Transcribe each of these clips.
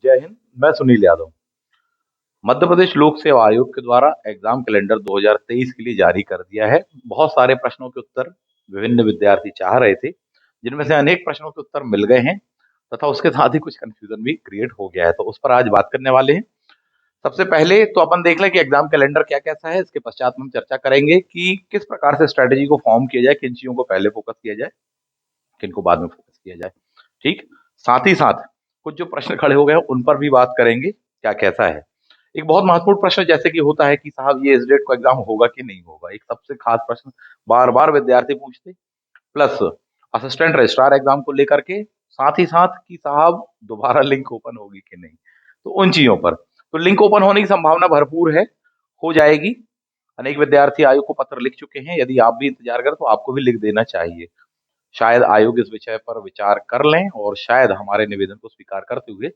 जय हिंद। मैं सुनील यादव। मध्य प्रदेश लोक सेवा आयोग के द्वारा एग्जाम कैलेंडर 2023 के लिए जारी कर दिया है। बहुत सारे प्रश्नों के उत्तर विभिन्न विद्यार्थी चाह रहे थे, जिनमें से अनेक प्रश्नों के उत्तर मिल गए हैं तथा उसके साथ ही कुछ कंफ्यूजन भी क्रिएट हो गया है, तो उस पर आज बात करने वाले हैं। सबसे पहले तो अपन देख लें कि एग्जाम कैलेंडर क्या कैसा है। इसके पश्चात हम चर्चा करेंगे कि किस प्रकार से स्ट्रेटेजी को फॉर्म किया जाए, किन चीजों को पहले फोकस किया जाए, किन को बाद में फोकस किया जाए। ठीक, साथ ही साथ कुछ जो प्रश्न खड़े हो गए हैं उन पर भी बात करेंगे, क्या कैसा है। एक बहुत महत्वपूर्ण प्रश्न जैसे कि होता है कि साहब ये इस डेट को एग्जाम होगा कि नहीं होगा, एक सबसे खास प्रश्न बार बार विद्यार्थी पूछते। प्लस असिस्टेंट रजिस्ट्रार एग्जाम को लेकर के, साथ ही साथ कि साहब दोबारा लिंक ओपन होगी कि नहीं, तो उन चीजों पर तो लिंक ओपन होने की संभावना भरपूर है, हो जाएगी। अनेक विद्यार्थी आयोग को पत्र लिख चुके हैं, यदि आप भी इंतजार करें तो आपको भी लिख देना चाहिए। शायद आयोग इस विषय पर विचार कर लें और शायद हमारे निवेदन को स्वीकार करते हुए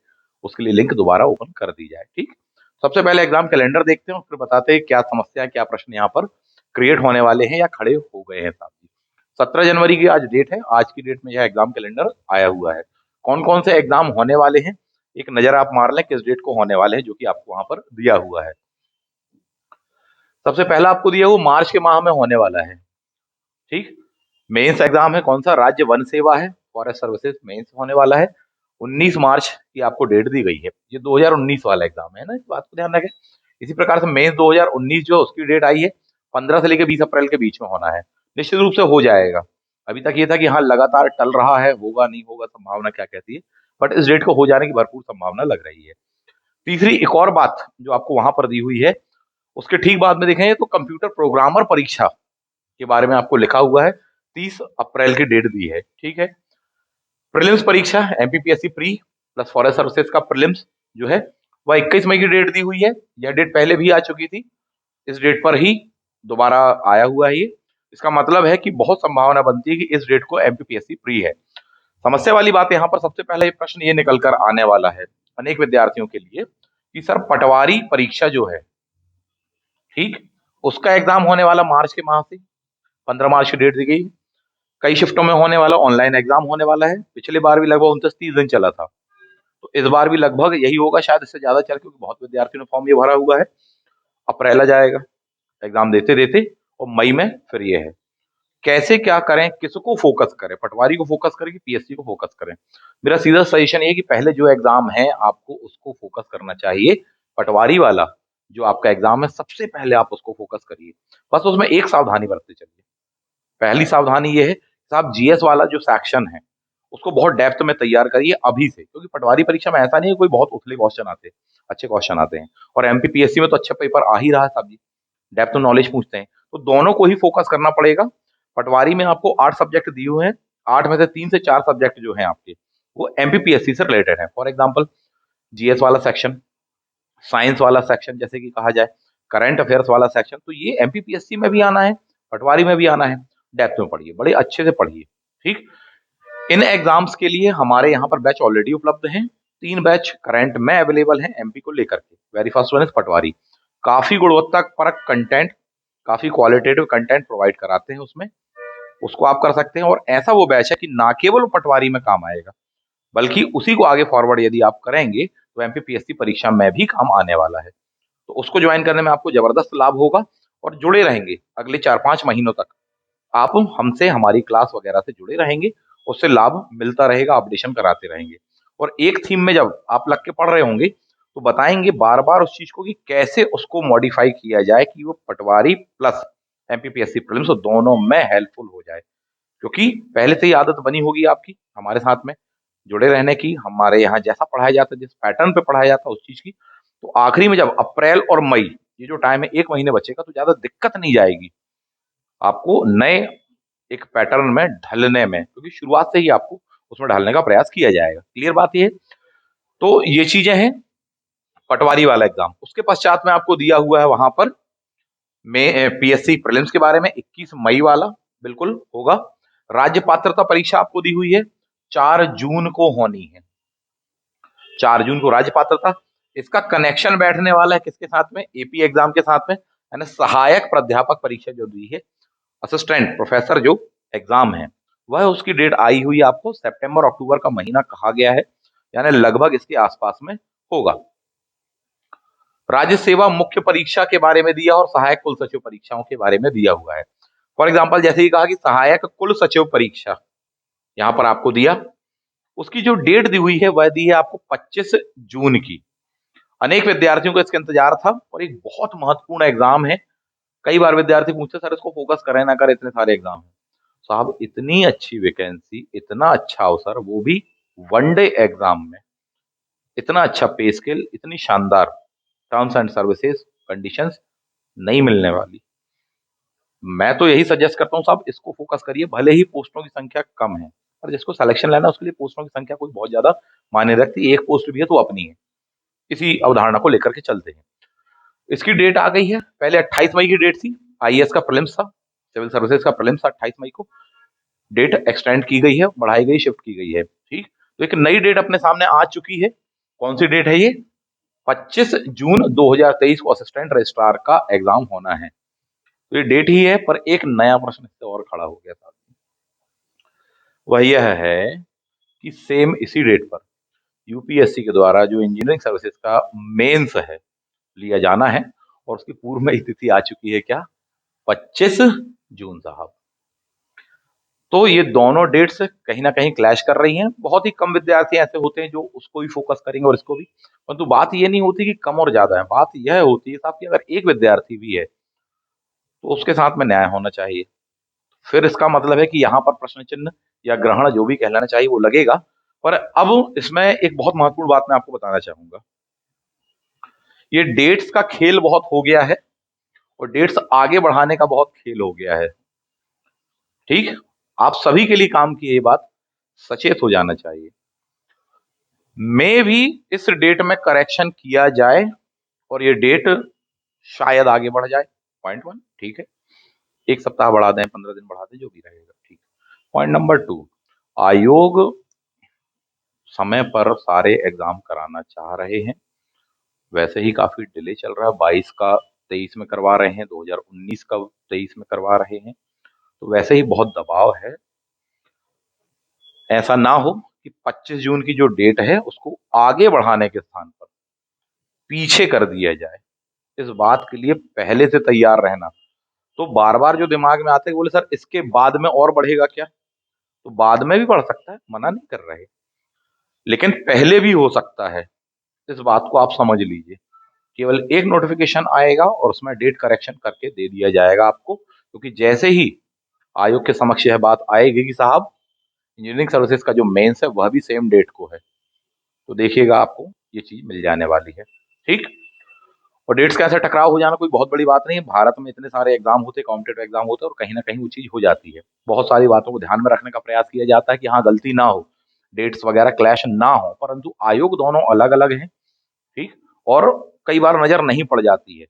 उसके लिए लिंक दोबारा ओपन कर दी जाए। ठीक, सबसे पहले एग्जाम कैलेंडर देखते हैं और फिर बताते हैं क्या समस्या, क्या प्रश्न यहाँ पर क्रिएट होने वाले हैं या खड़े हो गए हैं। साथ ही 17 जनवरी की आज डेट है। आज की डेट में यह एग्जाम कैलेंडर आया हुआ है। कौन कौन से एग्जाम होने वाले हैं एक नजर आप मार लें, किस डेट को होने वाले हैं, जो कि आपको वहां पर दिया हुआ है। सबसे पहला आपको दिया हुआ मार्च के माह में होने वाला है। ठीक, मेंस एग्जाम है। कौन सा? राज्य वन सेवा है, फॉरेस्ट सर्विसेज मेंस होने वाला है। 19 मार्च की आपको डेट दी गई है। ये 2019 वाला एग्जाम है ना, इस बात को ध्यान रखें। इसी प्रकार से मेंस 2019 जो उसकी डेट आई है 15 से लेकर 20 अप्रैल के बीच में होना है। निश्चित रूप से हो जाएगा। अभी तक ये था कि हाँ लगातार टल रहा है, होगा नहीं होगा, संभावना क्या कहती है, बट इस डेट को हो जाने की भरपूर संभावना लग रही है। तीसरी एक और बात जो आपको वहां पर दी हुई है, उसके ठीक बाद में देखें तो कंप्यूटर प्रोग्रामर परीक्षा के बारे में आपको लिखा हुआ है। 30 अप्रैल की डेट दी है। ठीक है, प्रीलिम्स परीक्षा MPPSC pre plus forest services का प्रीलिम्स जो है वह 21 मई की डेट दी हुई है। यह डेट पहले भी आ चुकी थी, इस डेट पर ही दोबारा आया हुआ है ये। इसका मतलब है कि बहुत संभावना बनती है कि इस डेट को एमपीपीएससी प्री है। समस्या वाली बात यहाँ पर सबसे पहले प्रश्न ये निकल कर आने वाला है अनेक विद्यार्थियों के लिए कि सर पटवारी परीक्षा जो है, ठीक, उसका एग्जाम होने वाला मार्च के माह से 15 मार्च की डेट दी गई। कई शिफ्टों में होने वाला ऑनलाइन एग्जाम होने वाला है। पिछली बार भी लगभग 29-30 दिन चला था, तो इस बार भी लगभग यही होगा, शायद इससे ज्यादा चल, क्योंकि बहुत विद्यार्थियों ने फॉर्म ये भरा हुआ है। अप्रैल आ जाएगा एग्जाम देते देते, और मई में फिर ये है। कैसे क्या करें, किसको फोकस करें, पटवारी को फोकस करें कि पीएससी को फोकस करें? मेरा सीधा सजेशन ये है कि पहले जो एग्जाम है आपको उसको फोकस करना चाहिए। पटवारी वाला जो आपका एग्जाम है सबसे पहले आप उसको फोकस करिए। बस उसमें एक सावधानी बरतते चलिए। पहली सावधानी ये है साहब, जीएस वाला जो सेक्शन है उसको बहुत डेप्थ में तैयार करिए अभी से, क्योंकि पटवारी परीक्षा में ऐसा नहीं है कोई बहुत उथले क्वेश्चन आते हैं, अच्छे क्वेश्चन आते हैं। और एमपीपीएससी में तो अच्छे पेपर आ ही रहा है साहब जी, डेप्थ नॉलेज पूछते हैं, तो दोनों को ही फोकस करना पड़ेगा। पटवारी में आपको 8 सब्जेक्ट दिए हुए हैं, 8 में से 3 से 4 सब्जेक्ट जो हैं आपके वो एमपीपीएससी से रिलेटेड है। फॉर एग्जाम्पल जीएस वाला सेक्शन, साइंस वाला सेक्शन जैसे कि कहा जाए, करंट अफेयर्स वाला सेक्शन, तो ये एमपीपीएससी में भी आना है, पटवारी में भी आना है। डेप्थ में पढ़िए, बड़े अच्छे से पढ़िए। ठीक, इन एग्जाम्स के लिए हमारे यहाँ पर बैच ऑलरेडी उपलब्ध हैं। 3 बैच करंट में अवेलेबल हैं एमपी को लेकर के। वेरी फर्स्ट वन इज पटवारी। काफी गुणवत्ता परक कंटेंट, काफी क्वालिटेटिव कंटेंट प्रोवाइड कराते हैं उसमें, उसको आप कर सकते हैं। और ऐसा वो बैच है कि ना केवल पटवारी में काम आएगा, बल्कि उसी को आगे फॉरवर्ड यदि आप करेंगे तो एमपीपीएससी परीक्षा में भी काम आने वाला है। तो उसको ज्वाइन करने में आपको जबरदस्त लाभ होगा और जुड़े रहेंगे अगले 4-5 महीनों तक। आप हमसे हमारी क्लास वगैरह से जुड़े रहेंगे, उससे लाभ मिलता रहेगा, अपडेशन कराते रहेंगे। और एक थीम में जब आप लग के पढ़ रहे होंगे तो बताएंगे बार बार उस चीज को कि कैसे उसको मॉडिफाई किया जाए कि वो पटवारी प्लस एमपीपीएससी प्रीलिम्स दोनों में हेल्पफुल हो जाए। क्योंकि पहले से ही आदत बनी होगी आपकी हमारे साथ में जुड़े रहने की, हमारे यहाँ जैसा पढ़ाया जाता है, जिस पैटर्न पे पढ़ाया जाता है उस चीज की, तो आखिरी में जब अप्रैल और मई ये जो टाइम है 1 महीने बचेगा, तो ज्यादा दिक्कत नहीं जाएगी आपको नए एक पैटर्न में ढलने में, क्योंकि शुरुआत से ही आपको उसमें ढलने का प्रयास किया जाएगा। क्लियर बात ये है? तो ये चीजें हैं पटवारी वाला एग्जाम। उसके पश्चात में आपको दिया हुआ है वहां पर में पीएससी प्रीलिम्स के बारे में 21 मई वाला बिल्कुल होगा। राज्य पात्रता परीक्षा आपको दी हुई है 4 जून को होनी है। 4 जून को राज्य पात्रता। इसका कनेक्शन बैठने वाला है किसके साथ में? एपी एग्जाम के साथ में, यानी सहायक प्राध्यापक परीक्षा जो दी है, असिस्टेंट प्रोफेसर जो एग्जाम है, वह उसकी डेट आई हुई आपको सितंबर अक्टूबर का महीना कहा गया है, यानी लगभग इसके आसपास में होगा। राज्य सेवा मुख्य परीक्षा के बारे में दिया और सहायक कुल सचिव परीक्षाओं के बारे में दिया हुआ है। फॉर एग्जाम्पल जैसे ही कहा कि सहायक कुल सचिव परीक्षा, यहां पर आपको दिया, उसकी जो डेट दी हुई है वह दी है आपको 25 जून की। अनेक विद्यार्थियों को इसका इंतजार था और एक बहुत महत्वपूर्ण एग्जाम है। कई बार विद्यार्थी पूछते सर इसको फोकस करें ना करें, इतने सारे एग्जाम हैं। साहब इतनी अच्छी वैकेंसी, इतना अच्छा अवसर, वो भी वनडे एग्जाम में, इतना अच्छा पे स्केल, इतनी शानदार टर्म्स एंड सर्विसेज कंडीशंस नहीं मिलने वाली। मैं तो यही सजेस्ट करता हूँ साहब, इसको फोकस करिए, भले ही पोस्टों की संख्या कम है, और जिसको सिलेक्शन लेना है उसके लिए पोस्टों की संख्या कोई बहुत ज्यादा मायने रखती है। एक पोस्ट भी है तो अपनी है। इसी अवधारणा को लेकर के चलते हैं। इसकी डेट आ गई है, पहले 28 मई की डेट थी, आईएएस का प्रीलिम्स था, सिविल सर्विसेज का प्रीलिम्स था 28 मई को। डेट एक्सटेंड की गई है, बढ़ाई गई, शिफ्ट की गई है। ठीक, तो एक नई डेट अपने सामने आ चुकी है। कौन सी डेट है ये? 25 जून 2023 को असिस्टेंट रजिस्ट्रार का एग्जाम होना है। तो ये डेट ही है, पर एक नया प्रश्न इससे और खड़ा हो गया था। वह यह है कि सेम इसी डेट पर यूपीएससी के द्वारा जो इंजीनियरिंग सर्विसेज का मेंस है लिया जाना है, और उसकी पूर्व में तिथि आ चुकी है क्या? 25 जून साहब। तो ये दोनों डेट्स कहीं ना कहीं क्लैश कर रही हैं। बहुत ही कम विद्यार्थी ऐसे होते हैं जो उसको भी फोकस करेंगे और इसको भी, परंतु बात ये नहीं होती कि कम और ज्यादा है, बात यह होती है साहब कि अगर एक विद्यार्थी भी है तो उसके साथ में न्याय होना चाहिए। फिर इसका मतलब है कि यहाँ पर प्रश्न चिन्ह या ग्रहण जो भी कहलाना चाहिए वो लगेगा। पर अब इसमें एक बहुत महत्वपूर्ण बात मैं आपको बताना चाहूंगा। ये डेट्स का खेल बहुत हो गया है और डेट्स आगे बढ़ाने का बहुत खेल हो गया है। ठीक, आप सभी के लिए काम की ये बात सचेत हो जाना चाहिए। में भी इस डेट में करेक्शन किया जाए और ये डेट शायद आगे बढ़ जाए। पॉइंट वन, ठीक है, एक सप्ताह बढ़ा दें, 15 दिन बढ़ा दें, जो भी रहेगा ठीक। पॉइंट नंबर टू, आयोग समय पर सारे एग्जाम कराना चाह रहे हैं। वैसे ही काफी डिले चल रहा है, 22 का 23 में करवा रहे हैं, 2019 का 23 में करवा रहे हैं, तो वैसे ही बहुत दबाव है। ऐसा ना हो कि 25 जून की जो डेट है उसको आगे बढ़ाने के स्थान पर पीछे कर दिया जाए। इस बात के लिए पहले से तैयार रहना। तो बार बार जो दिमाग में आते हैं बोले सर इसके बाद में और बढ़ेगा क्या? तो बाद में भी बढ़ सकता है, मना नहीं कर रहे, लेकिन पहले भी हो सकता है। इस बात को आप समझ लीजिए। केवल एक नोटिफिकेशन आएगा और उसमें डेट करेक्शन करके दे दिया जाएगा आपको, क्योंकि जैसे ही आयोग के समक्ष यह बात आएगी कि साहब इंजीनियरिंग सर्विसेज का जो मेंस है वह भी सेम डेट को है, तो देखिएगा आपको ये चीज मिल जाने वाली है। ठीक, और डेट्स का ऐसा टकराव हो जाना कोई बहुत बड़ी बात नहीं है। भारत में इतने सारे एग्जाम होते हैं, कॉम्पिटेटिव एग्जाम होते हैं, और कहीं ना कहीं वो चीज हो जाती है। बहुत सारी बातों को ध्यान में रखने का प्रयास किया जाता है कि हाँ गलती ना हो, डेट्स वगैरह क्लैश ना हो, परंतु आयोग दोनों अलग अलग हैं। ठीक, और कई बार नजर नहीं पड़ जाती है,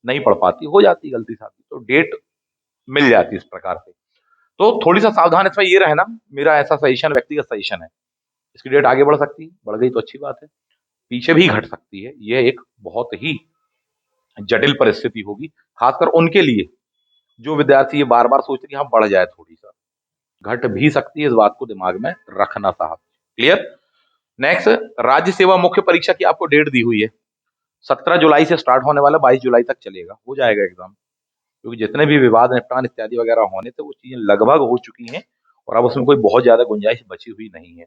नहीं पड़ पाती, हो जाती है गलती साथी, तो डेट मिल जाती है इस प्रकार से। तो थोड़ी सा सावधान इसमें ये रहना, मेरा ऐसा सजेशन, व्यक्तिगत सजेशन है। इसकी डेट आगे बढ़ सकती है, बढ़ गई तो अच्छी बात है, पीछे भी घट सकती है। यह एक बहुत ही जटिल परिस्थिति होगी, खासकर उनके लिए जो विद्यार्थी ये बार बार सोचते कि हाँ बढ़ जाए, थोड़ी सा घट भी सकती है, इस बात को दिमाग में रखना साहब। क्लियर? नेक्स्ट, राज्य सेवा मुख्य परीक्षा की आपको डेट दी हुई है, 17 जुलाई से स्टार्ट होने वाला, 22 जुलाई तक चलेगा, हो जाएगा एग्जाम। क्योंकि जितने भी विवाद निपटान इत्यादि वगैरह होने थे वो चीजें लगभग हो चुकी हैं, और अब उसमें कोई बहुत ज्यादा गुंजाइश बची हुई नहीं है।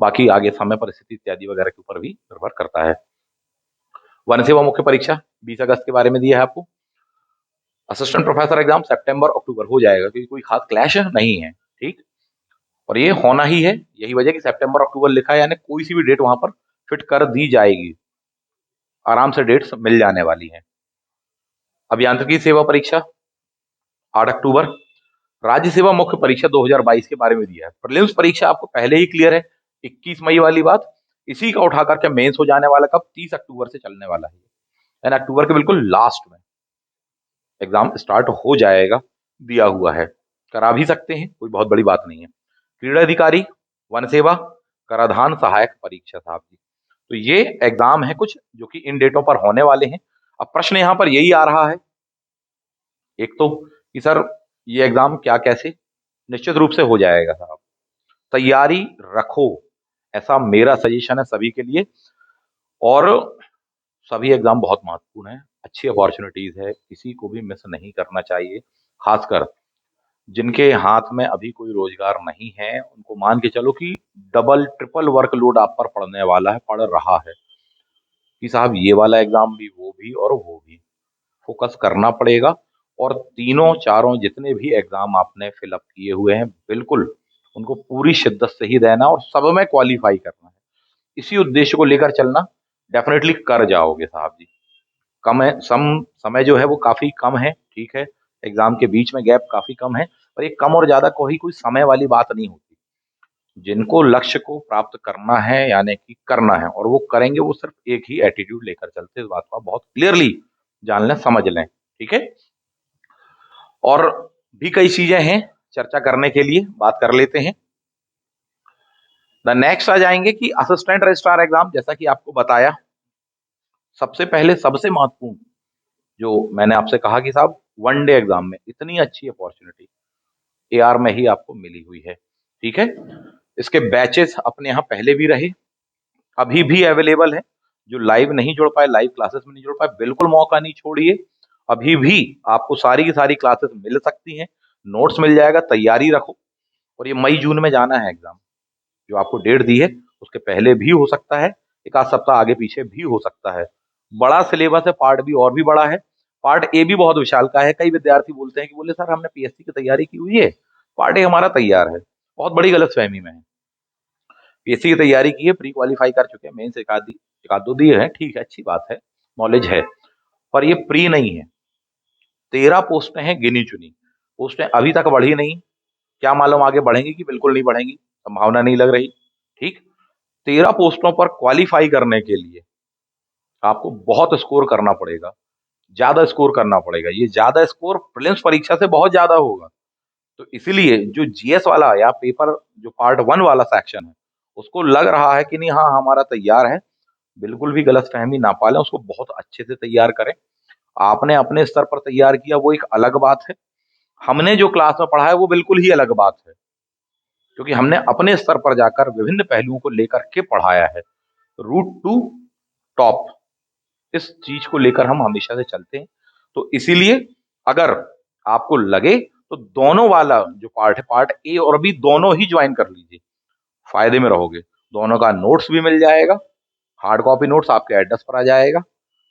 बाकी आगे समय परिस्थिति इत्यादि वगैरह के ऊपर भी निर्भर करता है। वन सेवा मुख्य परीक्षा 20 अगस्त के बारे में दिया है आपको। असिस्टेंट प्रोफेसर एग्जाम सितंबर अक्टूबर हो जाएगा, क्योंकि कोई खास क्लैश नहीं है। ठीक, और ये होना ही है, यही वजह कि सितंबर अक्टूबर लिखा है, यानी कोई सी भी डेट वहां पर फिट कर दी जाएगी, आराम से डेट्स मिल जाने वाली हैं। अभियांत्रिकी सेवा परीक्षा 8 अक्टूबर। राज्य सेवा मुख्य परीक्षा 2022 के बारे में दिया है। प्रीलिम्स परीक्षा आपको पहले ही क्लियर है, 21 मई वाली बात। इसी का उठा करके मेंस हो जाने वाला कब? 30 अक्टूबर से चलने वाला है, यानी अक्टूबर के बिल्कुल लास्ट में एग्जाम स्टार्ट हो जाएगा, दिया हुआ है। करा भी सकते हैं, कोई बहुत बड़ी बात नहीं है। क्रीड़ा अधिकारी, वन सेवा, कराधान सहायक परीक्षा साहब जी, तो ये एग्जाम है कुछ जो कि इन डेटों पर होने वाले हैं। अब प्रश्न यहां पर यही आ रहा है, एक तो कि सर ये एग्जाम क्या कैसे? निश्चित रूप से हो जाएगा साहब, तैयारी रखो, ऐसा मेरा सजेशन है सभी के लिए। और सभी एग्जाम बहुत महत्वपूर्ण है, अच्छी अपॉर्चुनिटीज है, किसी को भी मिस नहीं करना चाहिए। खासकर जिनके हाथ में अभी कोई रोजगार नहीं है, उनको मान के चलो कि डबल ट्रिपल वर्कलोड आप पर पड़ने वाला है, पड़ रहा है कि साहब ये वाला एग्जाम भी, वो भी और वो भी, फोकस करना पड़ेगा। और तीनों चारों जितने भी एग्जाम आपने फिलअप किए हुए हैं, बिल्कुल उनको पूरी शिद्दत से ही देना और सब में क्वालिफाई करना है। इसी उद्देश्य को लेकर चलना, डेफिनेटली कर जाओगे साहब जी। कम है समय जो है वो काफी कम है, ठीक है, एग्जाम के बीच में गैप काफी कम है, पर ये कम और ज्यादा कोई समय वाली बात नहीं होती। जिनको लक्ष्य को प्राप्त करना है यानी कि करना है और वो करेंगे, वो सिर्फ एक ही एटीट्यूड लेकर चलते हैं। इस बात को आप बहुत क्लियरली जान लें, समझ लें, ठीक है। और भी कई चीजें हैं चर्चा करने के लिए, बात कर लेते हैं। द नेक्स्ट आ जाएंगे कि असिस्टेंट रजिस्ट्रार एग्जाम, जैसा कि आपको बताया, सबसे पहले सबसे महत्वपूर्ण जो मैंने आपसे कहा कि साहब वन डे एग्जाम में इतनी अच्छी अपॉर्चुनिटी एआर में ही आपको मिली हुई है, ठीक है। इसके बैचेस अपने यहाँ पहले भी रहे, अभी भी अवेलेबल है। जो लाइव नहीं जुड़ पाए, लाइव क्लासेस में नहीं जुड़ पाए, बिल्कुल मौका नहीं छोड़िए। अभी भी आपको सारी की सारी क्लासेस मिल सकती हैं, नोट्स मिल जाएगा, तैयारी रखो। और ये मई जून में जाना है एग्जाम, जो आपको डेट दी है उसके पहले भी हो सकता है, एक आध सप्ताह आगे पीछे भी हो सकता है। बड़ा सिलेबस है, पार्ट बी और भी बड़ा है, पार्ट ए भी बहुत विशाल का है। कई विद्यार्थी बोलते हैं कि बोले सर हमने पीएससी की तैयारी की हुई है, पार्ट ए हमारा तैयार है। बहुत बड़ी गलतफहमी में है। पीएससी की तैयारी की है, प्री क्वालिफाई कर चुके हैं, मेंस एक आध दो दिए हैं, ठीक है, अच्छी बात है, नॉलेज है, पर ये प्री नहीं है। 13 पोस्टें हैं गिनी चुनी, पोस्टें अभी तक बढ़ी नहीं, क्या मालूम आगे बढ़ेंगी कि बिल्कुल नहीं बढ़ेंगी, संभावना नहीं लग रही, ठीक। 13 पोस्टों पर क्वालिफाई करने के लिए आपको बहुत स्कोर करना पड़ेगा, ज्यादा स्कोर करना पड़ेगा। ये ज्यादा स्कोर प्रीलिम्स परीक्षा से बहुत ज्यादा होगा। तो इसीलिए जो जीएस वाला या पेपर जो पार्ट वन वाला सेक्शन है, उसको लग रहा है कि नहीं हाँ हमारा तैयार है, बिल्कुल भी गलत फहमी ना पालें, उसको बहुत अच्छे से तैयार करें। आपने अपने स्तर पर तैयार किया वो एक अलग बात है, हमने जो क्लास में पढ़ा है वो बिल्कुल ही अलग बात है, क्योंकि हमने अपने स्तर पर जाकर विभिन्न पहलुओं को लेकर के पढ़ाया है। रूट टू टॉप, इस चीज को लेकर हम हमेशा से चलते हैं। तो इसीलिए अगर आपको लगे तो दोनों वाला जो पार्ट है, पार्ट ए और बी, दोनों ही ज्वाइन कर लीजिए, फायदे में रहोगे। दोनों का नोट्स भी मिल जाएगा, हार्ड कॉपी नोट्स आपके एड्रेस पर आ जाएगा,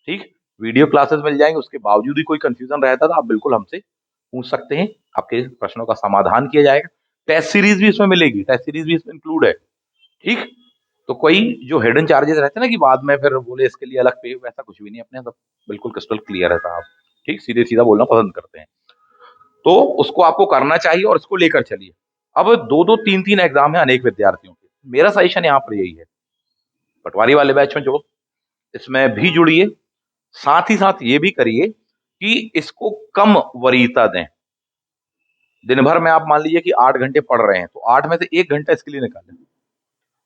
ठीक। वीडियो क्लासेस मिल जाएंगे, उसके बावजूद भी कोई कंफ्यूजन रहता था आप बिल्कुल हमसे पूछ सकते हैं, आपके प्रश्नों का समाधान किया जाएगा। टेस्ट सीरीज भी इसमें मिलेगी, टेस्ट सीरीज भी इसमें इंक्लूड है, ठीक। तो कोई जो हिडन चार्जेस रहते हैं ना कि बाद में फिर बोले इसके लिए अलग पे, वैसा कुछ भी नहीं, अपने सब बिल्कुल क्रिस्टल क्लियर है साहब, ठीक, सीधे सीधा बोलना पसंद करते हैं। तो उसको आपको करना चाहिए और इसको लेकर चलिए। अब दो दो तीन तीन एग्जाम है अनेक विद्यार्थियों के, मेरा सजेशन यहाँ पर यही है, पटवारी वाले बैच में जो इसमें भी जुड़िए, साथ ही साथ ये भी करिए कि इसको कम वरीयता दें। दिन भर में आप मान लीजिए कि 8 घंटे पढ़ रहे हैं, तो 8 में से 1 घंटा इसके लिए निकालें।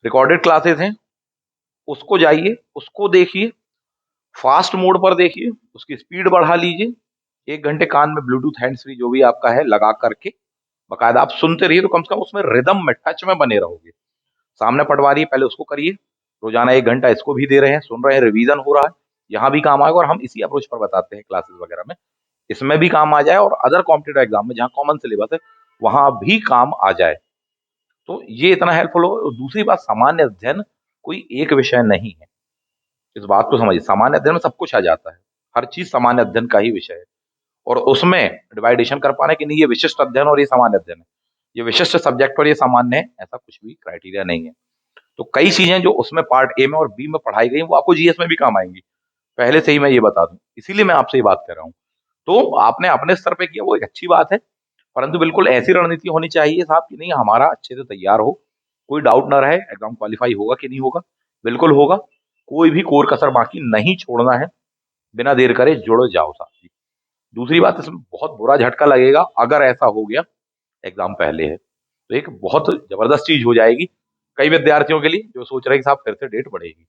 रिकॉर्डेड क्लासेस हैं, उसको जाइए, उसको देखिए, फास्ट मोड पर देखिए, उसकी स्पीड बढ़ा लीजिए, 1 घंटे कान में ब्लूटूथ हैंड्स फ्री जो भी आपका है लगा करके बकायदा आप सुनते रहिए, तो कम से कम उसमें रिदम में, टच में बने रहोगे। सामने पढ़वा रही है, पहले उसको करिए, रोजाना 1 घंटा इसको भी दे रहे हैं, सुन रहे हैं, रिवीजन हो रहा है, यहाँ भी काम आएगा। और हम इसी अप्रोच पर बताते हैं क्लासेस वगैरह में, इसमें भी काम आ जाए और अदर कॉम्पिटेटिव एग्जाम में जहाँ कॉमन सिलेबस है वहां भी काम आ जाए, तो ये इतना हेल्पफुल हो। और दूसरी बात, सामान्य अध्ययन कोई एक विषय नहीं है, इस बात को समझिए। सामान्य अध्ययन में सब कुछ आ जाता है, हर चीज सामान्य अध्ययन का ही विषय है। और उसमें डिवाइडेशन कर पाना कि नहीं ये विशिष्ट अध्ययन और ये सामान्य अध्ययन है, ये विशिष्ट सब्जेक्ट और ये सामान्य है, ऐसा कुछ भी क्राइटेरिया नहीं है। तो कई चीजें जो उसमें पार्ट ए में और बी में पढ़ाई गई वो आपको जीएस में भी काम आएंगी, पहले से ही मैं ये बता दूं, इसीलिए मैं आपसे ये बात कर रहा हूँ। तो आपने अपने स्तर पे किया वो एक अच्छी बात है, परंतु बिल्कुल ऐसी रणनीति होनी चाहिए साहब कि नहीं हमारा अच्छे से तैयार हो, कोई डाउट ना रहे एग्जाम क्वालिफाई होगा कि नहीं होगा, बिल्कुल होगा, कोई भी कोर कसर बाकी नहीं छोड़ना है। बिना देर करे जुड़ जाओ साहब जी। दूसरी बात, इसमें बहुत बुरा झटका लगेगा अगर ऐसा हो गया एग्जाम पहले है, तो एक बहुत जबरदस्त चीज हो जाएगी कई विद्यार्थियों के लिए जो सोच रहे हैं कि साहब फिर से डेट बढ़ेगी।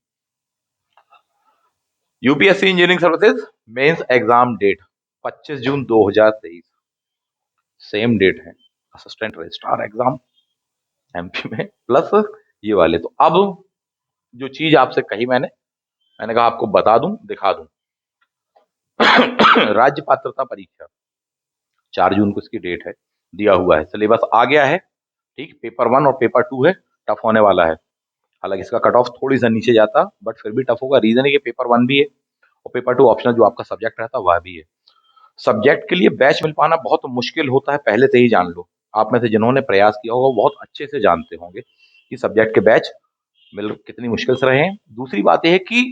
UPSC engineering services mains exam date 25 जून 2023, सेम डेट है असिस्टेंट रजिस्ट्रार एग्जाम एमपी में, प्लस ये वाले। तो अब जो चीज आपसे कही मैंने मैंने कहा आपको बता दूं, दिखा दूं। राज्य पात्रता परीक्षा 4 जून को इसकी डेट है, दिया हुआ है, सिलेबस आ गया है। ठीक, पेपर 1 और पेपर 2 है, टफ होने वाला है। हालांकि इसका कट ऑफ थोड़ी सा नीचे जाता, बट फिर भी टफ होगा। रीजन है कि पेपर 1 भी है और पेपर 2 ऑप्शनल जो आपका सब्जेक्ट रहता है वह भी है। सब्जेक्ट के लिए बैच मिल पाना बहुत मुश्किल होता है, पहले से ही जान लो। आप में से जिन्होंने प्रयास किया होगा वो बहुत अच्छे से जानते होंगे कि सब्जेक्ट के बैच मिल कितनी मुश्किल से रहे हैं। दूसरी बात यह है कि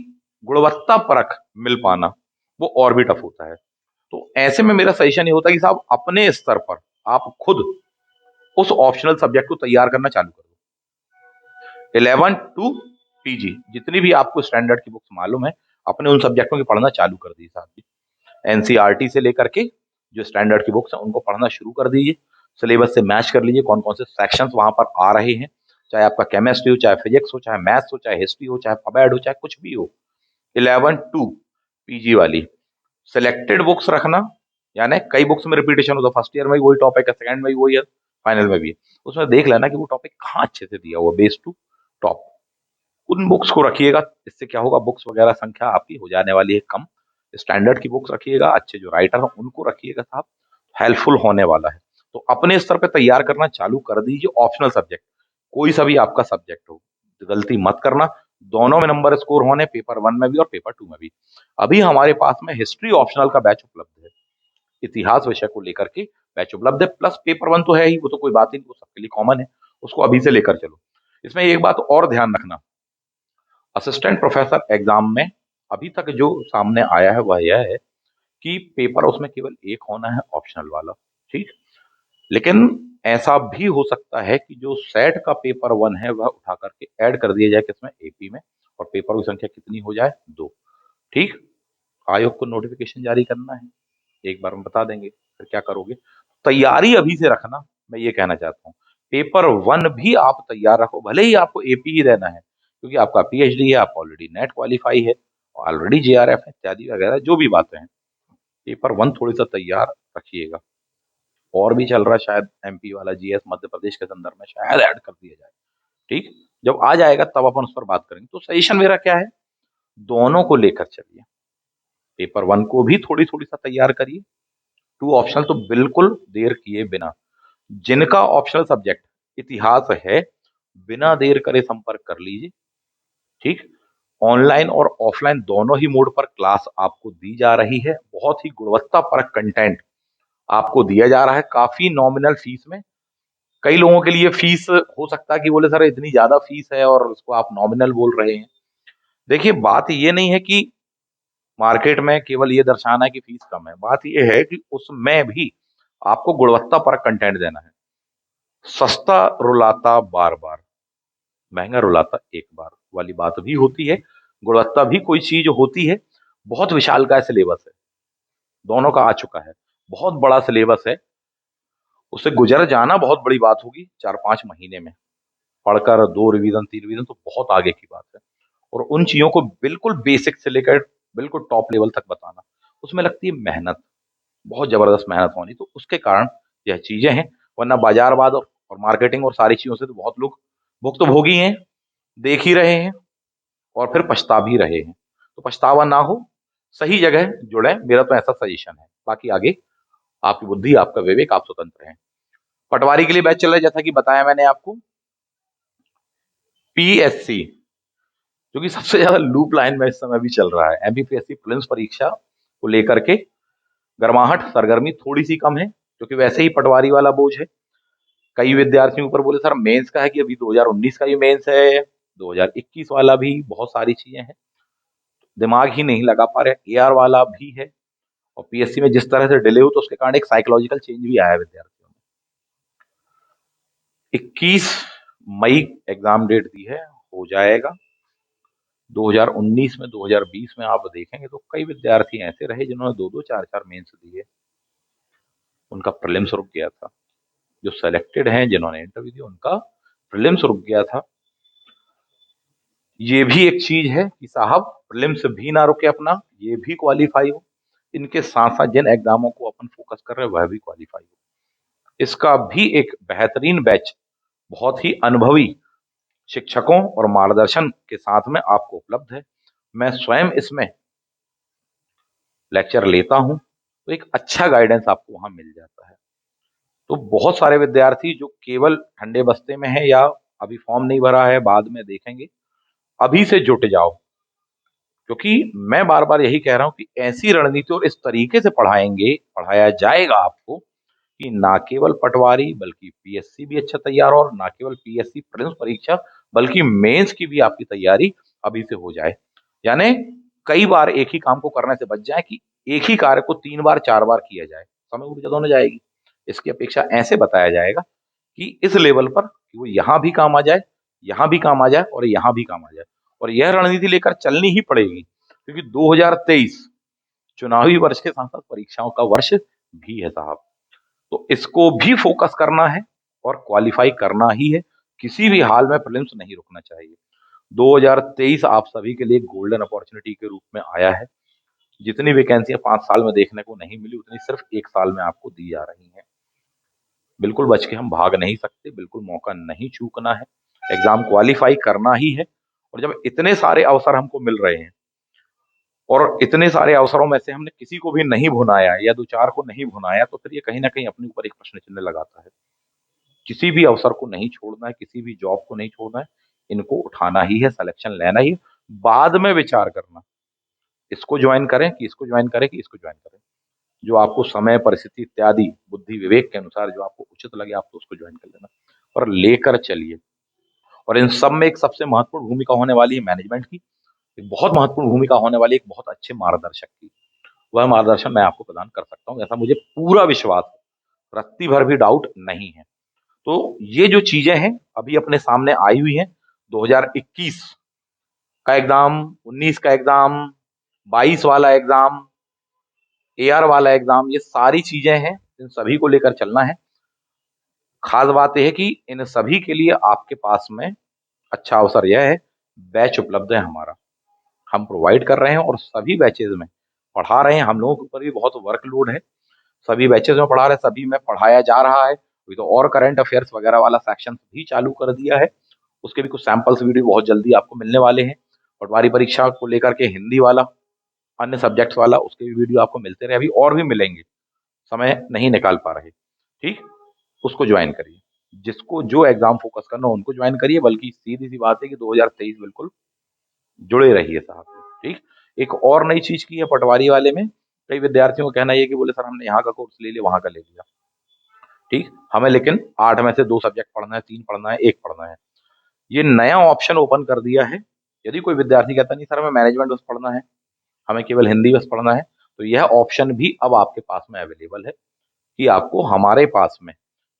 गुणवत्ता परख मिल पाना वो और भी टफ होता है। तो ऐसे में मेरा सजेशन ये होता है कि साहब अपने स्तर पर आप खुद उस ऑप्शनल सब्जेक्ट को तैयार करना चालू कर दो। 11 टू पीजी जितनी भी आपको स्टैंडर्ड की बुक्स मालूम है, अपने उन सब्जेक्टों की पढ़ना चालू कर दी साहब जी। एनसीईआरटी से लेकर के जो स्टैंडर्ड की बुक्स हैं उनको पढ़ना शुरू कर दीजिए। सिलेबस से मैच कर लीजिए कौन कौन से सेक्शंस वहां पर आ रहे हैं, चाहे आपका केमिस्ट्री हो, चाहे फिजिक्स हो, चाहे मैथ्स हो, चाहे हिस्ट्री हो, चाहे पबैड हो, चाहे कुछ भी हो। 11 टू पीजी वाली सिलेक्टेड बुक्स रखना, यानी कई बुक्स में रिपीटेशन होता है, फर्स्ट ईयर में भी वही टॉपिक है, सेकंड में भी वही है, फाइनल में भी है। उसमें देख लेना कि वो टॉपिक कहाँ अच्छे से दिया हुआ, बेस टू टॉप। उन बुक्स को रखिएगा, इससे क्या होगा, बुक्स वगैरह संख्या आपकी हो जाने वाली है कम। स्टैंडर्ड की बुक्स रखिएगा, अच्छे जो राइटर हैं उनको रखिएगा साहब, हेल्पफुल होने वाला है। तो अपने स्तर पे तैयार करना चालू कर दीजिए ऑप्शनल सब्जेक्ट, कोई सा भी आपका सब्जेक्ट हो, गलती मत करना। दोनों में नंबर स्कोर होने, पेपर 1 में भी और पेपर 2 में भी। अभी हमारे पास में हिस्ट्री ऑप्शनल का बैच उपलब्ध है, इतिहास विषय को लेकर के बैच उपलब्ध है। प्लस पेपर 1 तो है ही, वो तो कोई बात ही नहीं, वो सबके लिए कॉमन है, उसको अभी से लेकर चलो। इसमें एक बात और ध्यान रखना, असिस्टेंट प्रोफेसर एग्जाम में अभी तक जो सामने आया है वह यह है कि पेपर उसमें केवल एक होना है, ऑप्शनल वाला। ठीक, लेकिन ऐसा भी हो सकता है कि जो सेट का पेपर 1 है वह उठा करके ऐड कर दिया जाए किसमें, एपी में, और पेपर की संख्या कितनी हो जाए, 2। ठीक, आयोग को नोटिफिकेशन जारी करना है, एक बार में बता देंगे, फिर क्या करोगे। तैयारी अभी से रखना, मैं ये कहना चाहता हूँ। पेपर 1 भी आप तैयार रखो, भले ही आपको एपी ही देना है, क्योंकि आपका पीएचडी है, आप ऑलरेडी नेट क्वालिफाई है, ऑलरेडी जेआरएफ है, इत्यादि वगैरह जो भी बातें हैं। पेपर 1 थोड़ी सा तैयार रखिएगा। और भी चल रहा है शायद एमपी वाला, जीएस मध्य प्रदेश के संदर्भ में शायद ऐड कर दिया जाए। ठीक, जब आ जाएगा तब अपन उस पर बात करेंगे। तो सजेशन मेरा क्या है, दोनों को लेकर चलिए। पेपर 1 को भी थोड़ी थोड़ी सा तैयार करिए, 2 ऑप्शनल तो बिल्कुल देर किए बिना। जिनका ऑप्शनल सब्जेक्ट इतिहास है, बिना देर करे संपर्क कर लीजिए। ठीक, ऑनलाइन और ऑफलाइन दोनों ही मोड पर क्लास आपको दी जा रही है, बहुत ही गुणवत्तापरक कंटेंट आपको दिया जा रहा है, काफी नॉमिनल फीस में। कई लोगों के लिए फीस हो सकता है कि बोले सर इतनी ज्यादा फीस है और उसको आप नॉमिनल बोल रहे हैं। देखिए, बात ये नहीं है कि मार्केट में केवल ये दर्शाना है कि फीस कम है, बात ये है कि उसमें भी आपको गुणवत्ता परक कंटेंट देना है। सस्ता रुलाता बार बार, महंगा रुलाता एक बार वाली बात भी होती है। गुणवत्ता भी कोई चीज होती है। बहुत विशाल का सिलेबस है, दोनों का आ चुका है, बहुत बड़ा सिलेबस है। उससे गुजर जाना बहुत बड़ी बात होगी 4-5 महीने में, पढ़कर 2 रिवीजन 3 रिवीजन तो बहुत आगे की बात है। और उन चीजों को बिल्कुल बेसिक से लेकर बिल्कुल टॉप लेवल तक बताना, उसमें लगती है मेहनत, बहुत जबरदस्त मेहनत होनी, तो उसके कारण यह चीजें हैं। वरना बाजारवाद और मार्केटिंग और सारी चीजों से तो बहुत लोग भुक्तभोगी हैं, देख ही रहे हैं और फिर पछता भी रहे हैं। तो पछतावा ना हो, सही जगह जुड़े, मेरा तो ऐसा सजेशन है। बाकी आगे आपकी बुद्धि, आपका विवेक, आप स्वतंत्र हैं। पटवारी के लिए बैच चल रहा है, जैसा कि बताया मैंने आपको। पीएससी, जो कि सबसे ज्यादा लूप लाइन में इस समय भी चल रहा है, एमपीपीएससी प्रीलिम्स परीक्षा को लेकर के गर्माहट, सरगर्मी थोड़ी सी कम है, क्योंकि वैसे ही पटवारी वाला बोझ है। कई विद्यार्थियों ऊपर बोले सर मेंस का है, कि अभी 2019 का भी मेंस है, 2021 वाला भी, बहुत सारी चीजें हैं, दिमाग ही नहीं लगा पा रहे। एआर वाला भी है, और पीएससी में जिस तरह से डिले हो, तो उसके कारण एक साइकोलॉजिकल चेंज भी आया है विद्यार्थियों में। 21 मई एग्जाम डेट दी है, हो जाएगा। 2019 में, 2020 में आप देखेंगे तो कई विद्यार्थी ऐसे रहे जिन्होंने 2-2 4-4 मेंस दिए, उनका प्रीलिम्स रुक गया था। जो सेलेक्टेड हैं, जिन्होंने इंटरव्यू दिया, उनका प्रीलिम्स रुक गया था। ये भी एक चीज है कि साहब प्रीलिम्स भी ना रुके अपना, ये भी क्वालिफाई हो। इनके साथ साथ जिन एग्जामों को अपन फोकस कर रहे हैं वह भी क्वालिफाई हो। इसका भी एक बेहतरीन बैच, बहुत ही अनुभवी शिक्षकों और मार्गदर्शन के साथ में आपको उपलब्ध है। मैं स्वयं इसमें लेक्चर लेता हूँ, तो एक अच्छा गाइडेंस आपको वहाँ मिल जाता है। तो बहुत सारे विद्यार्थी जो केवल ठंडे बस्ते में हैं या अभी फॉर्म नहीं भरा है, बाद में देखेंगे, अभी से जुट जाओ। क्योंकि मैं बार-बार यही कह रहा हूँ कि ऐसी रणनीति और इस तरीके से पढ़ाया जाएगा आपको कि ना केवल पटवारी बल्कि पीएससी भी अच्छा तैयार हो और ना केवल पीएससी प्रीलिम्स परीक्षा बल्कि मेंस की भी आपकी तैयारी अभी से हो जाए। यानी कई बार एक ही काम को करने से बच जाए कि एक ही कार्य को 3 बार 4 बार किया जाए, समय ऊर्जा दोनों जाएगी। इसकी अपेक्षा ऐसे बताया जाएगा कि इस लेवल पर कि वो यहाँ भी काम आ जाए, यहाँ भी काम आ जाए और यहाँ भी काम आ जाए। और यह रणनीति लेकर चलनी ही पड़ेगी क्योंकि 2023 चुनावी वर्ष के साथ-साथ परीक्षाओं का वर्ष भी है साहब। तो इसको भी फोकस करना है और क्वालिफाई करना ही है। किसी भी हाल में प्रीलिम्स नहीं रुकना चाहिए। 2023 आप सभी के लिए गोल्डन अपॉर्चुनिटी के रूप में आया है। जितनी वैकेंसियाँ 5 साल में देखने को नहीं मिली, उतनी सिर्फ 1 साल में आपको दी जा रही हैं। बिल्कुल बच के हम भाग नहीं सकते, बिल्कुल मौका नहीं चूकना है। एग्ज़ाम क्वालिफाई करना ही है और जब इतने सारे अवसर हमको मिल रहे हैं और इतने सारे अवसरों में से हमने किसी को भी नहीं भुनाया या 2-4 को नहीं भुनाया, तो फिर ये कहीं न कहीं अपने ऊपर एक प्रश्न चिन्ह लगाता है। किसी भी अवसर को नहीं छोड़ना है, किसी भी जॉब को नहीं छोड़ना है, इनको उठाना ही है, सिलेक्शन लेना ही है, बाद में विचार करना, इसको जॉइन करें कि इसको जॉइन करें कि इसको जॉइन करें। जो आपको समय, परिस्थिति इत्यादि बुद्धि विवेक के अनुसार जो आपको उचित लगे आप तो उसको जॉइन कर लेना, पर लेकर चलिए। और इन सब में एक सबसे महत्वपूर्ण भूमिका होने वाली है मैनेजमेंट की, एक बहुत महत्वपूर्ण भूमिका होने वाली है एक बहुत अच्छे मार्गदर्शक की। वह मार्गदर्शन मैं आपको प्रदान कर सकता हूँ, ऐसा मुझे पूरा विश्वास है, रत्ती भर भी डाउट नहीं है। तो ये जो चीज़ें हैं, अभी अपने सामने आई हुई हैं, 2021 का एग्ज़ाम, 19 का एग्ज़ाम, 22 वाला एग्ज़ाम, एआर वाला एग्ज़ाम, ये सारी चीज़ें हैं, इन सभी को लेकर चलना है। ख़ास बात ये है कि इन सभी के लिए आपके पास में अच्छा अवसर यह है, बैच उपलब्ध है हमारा। हम प्रोवाइड कर रहे हैं और सभी बैचेज़ में पढ़ा रहे हैं, हम लोगों के ऊपर भी बहुत वर्कलोड है। सभी बैचेज़ में पढ़ा रहे हैं, सभी में पढ़ाया जा रहा है। अभी तो और करंट अफेयर्स वगैरह वाला सेक्शन भी चालू कर दिया है। उसके भी कुछ सैंपल्स वीडियो बहुत जल्दी आपको मिलने वाले हैं। पटवारी परीक्षा को लेकर के हिंदी वाला, अन्य सब्जेक्ट्स वाला उसके भी वीडियो आपको मिलते रहे, अभी और भी मिलेंगे, समय नहीं निकाल पा रहे, ठीक? उसको जॉइन करिए। जिसको जो एग्ज़ाम फ़ोकस करना हो उनको जॉइन करिए, बल्कि सीधी-सी बात है कि 2023 बिल्कुल जुड़े रहिए साहब, ठीक? एक और नई चीज़ की है पटवारी वाले में, कई विद्यार्थियों का कहना ये है कि बोले सर हमने यहाँ का कोर्स ले लिया, वहाँ का ले लिया, ठीक? हमें लेकिन 8 में से 2 सब्जेक्ट पढ़ना है, 3 पढ़ना है, 1 पढ़ना है। ये नया ऑप्शन ओपन कर दिया है। यदि कोई विद्यार्थी कहता नहीं सर हमें मैनेजमेंट बस पढ़ना है, हमें केवल हिंदी बस पढ़ना है, तो यह ऑप्शन भी अब आपके पास में अवेलेबल है कि आपको हमारे पास में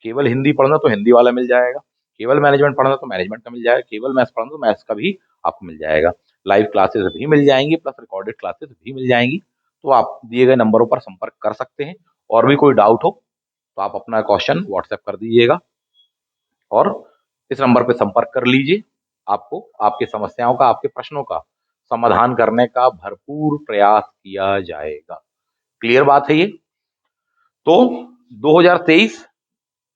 केवल हिंदी पढ़ना तो हिंदी वाला मिल जाएगा, केवल मैनेजमेंट पढ़ना तो मैनेजमेंट का मिल जाएगा, केवल मैथ्स पढ़ना तो मैथ्स का भी आपको मिल जाएगा। लाइव क्लासेस भी मिल जाएँगी प्लस रिकॉर्डेड क्लासेस भी मिल जाएँगी। तो आप दिए गए नंबरों पर संपर्क कर सकते हैं और भी कोई डाउट हो तो आप अपना क्वेश्चन व्हाट्सएप कर दीजिएगा और इस नंबर पे संपर्क कर लीजिए। आपको आपकी समस्याओं का, आपके प्रश्नों का समाधान करने का भरपूर प्रयास किया जाएगा। क्लियर बात है ये? तो 2023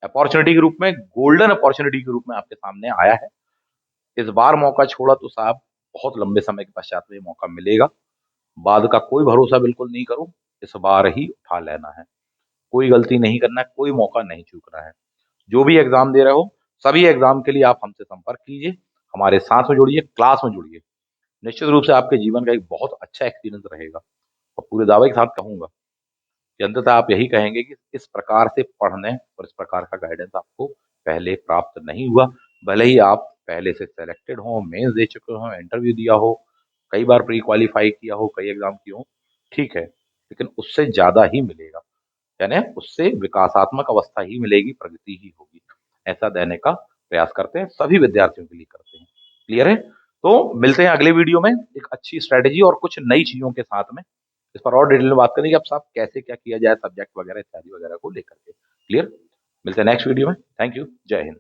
अपॉर्चुनिटी के रूप में, गोल्डन अपॉर्चुनिटी के रूप में आपके सामने आया है। इस बार मौका छोड़ा तो साहब बहुत लंबे समय के पश्चात में ये मौका मिलेगा। बाद का कोई भरोसा बिल्कुल नहीं करो, इस बार ही उठा लेना है। कोई गलती नहीं करना है, कोई मौका नहीं चूकना है। जो भी एग्ज़ाम दे रहे हो, सभी एग्ज़ाम के लिए आप हमसे संपर्क कीजिए, हमारे साथ में जुड़िए, क्लास में जुड़िए। निश्चित रूप से आपके जीवन का एक बहुत अच्छा एक्सपीरियंस रहेगा और पूरे दावे के साथ कहूँगा कि अंततः आप यही कहेंगे कि इस प्रकार से पढ़ने और इस प्रकार का गाइडेंस आपको पहले प्राप्त नहीं हुआ। भले ही आप पहले से सेलेक्टेड हों, मेंस दे चुके हों, इंटरव्यू दिया हो, कई बार प्री क्वालीफाई किया हो, कई एग्ज़ाम किए हों, ठीक है, लेकिन उससे ज़्यादा ही मिलेगा। यानी उससे विकासात्मक अवस्था ही मिलेगी, प्रगति ही होगी। ऐसा देने का प्रयास करते हैं, सभी विद्यार्थियों के लिए करते हैं। क्लियर है? तो मिलते हैं अगले वीडियो में एक अच्छी स्ट्रैटेजी और कुछ नई चीज़ों के साथ में। इस पर और डिटेल में बात करेंगे अब साहब कैसे क्या किया जाए सब्जेक्ट वगैरह इत्यादि वगैरह को लेकर के। क्लियर? मिलते हैं नेक्स्ट वीडियो में। Thank you. जय हिंद।